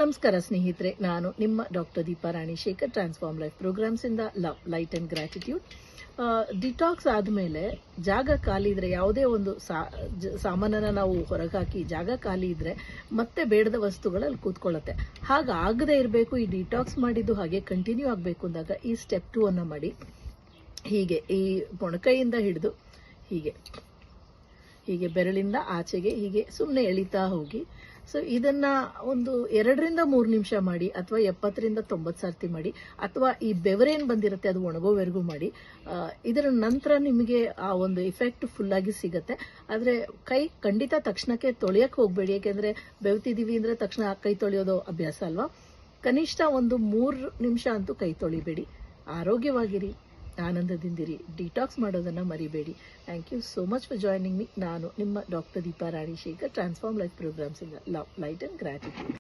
ನಮಸ್ಕಾರ ಸ್ನೇಹಿತರೆ, ನಾನು ನಿಮ್ಮ doctor Deepa Ranishekhar, transform life programs ಇಂದ love, light and gratitude. Detox ಆದಮೇಲೆ ಜಾಗ ಖಾಲಿ ಇದ್ರೆ, ಯಾವುದೇ ಒಂದು ಸಾಮಾನನ್ನ ನಾವು ಹೊರಗೆ ಹಾಕಿ ಜಾಗ ಖಾಲಿ ಇದ್ರೆ ಮತ್ತೆ ಬೇಡದ ವಸ್ತುಗಳಲ್ಲಿ ಕೂತ್ಕೊಳ್ಳುತ್ತೆ. ಹಾಗಾಗದೇ ಇರಬೇಕು, ಈ ಡಿಟಾಕ್ಸ್ ಮಾಡಿದ್ದು ಹಾಗೆ ಕಂಟಿನ್ಯೂ ಆಗಬೇಕು ಅಂದಾಗ ಈ ಸ್ಟೆಪ್ 2 ಅನ್ನು ಮಾಡಿ. ಹೀಗೆ ಈ ಮೊಣಕೈಯಿಂದ ಹಿಡಿದು ಹೀಗೆ ಬೆರಳಿಂದ ಆಚೆಗೆ ಹೀಗೆ ಸುಮ್ಮನೆ ಎಳಿತಾ ಹೋಗಿ. ಸೊ ಇದನ್ನ ಒಂದು 2 ರಿಂದ 3 ನಿಮಿಷ ಮಾಡಿ, ಅಥವಾ 70 ರಿಂದ 90 ಸರ್ತಿ ಮಾಡಿ, ಅಥವಾ ಈ ಬೆವರೇನ್ ಬಂದಿರುತ್ತೆ ಅದು ಒಣಗೋವರೆಗೂ ಮಾಡಿ. ಇದರ ನಂತರ ನಿಮಗೆ ಆ ಒಂದು ಇಫೆಕ್ಟ್ ಫುಲ್ ಆಗಿ ಸಿಗತ್ತೆ. ಆದ್ರೆ ಕೈ ಖಂಡಿತ ತಕ್ಷಣಕ್ಕೆ ತೊಳೆಯಕ್ಕೆ ಹೋಗ್ಬೇಡಿ, ಯಾಕೆಂದ್ರೆ ಬೆವ್ತಿದೀವಿ ಅಂದ್ರೆ ತಕ್ಷಣ ಕೈ ತೊಳೆಯೋದು ಅಭ್ಯಾಸ ಅಲ್ವಾ. ಕನಿಷ್ಠ ಒಂದು 3 ನಿಮಿಷ ಅಂತೂ ಕೈ ತೊಳಿಬೇಡಿ. ಆರೋಗ್ಯವಾಗಿರಿ, ಆನಂದದಿಂದಿರಿ, ಡಿಟಾಕ್ಸ್ ಮಾಡೋದನ್ನ ಮರಿಬೇಡಿ. Thank you so much for joining me. ನಾನು ನಿಮ್ಮ doctor Deepa Ranishekhar, transform life programs ಇಂದ ಲವ್, ಲೈಟ್ ಅಂಡ್ ಗ್ರಾಟಿಟ್ಯೂಡ್.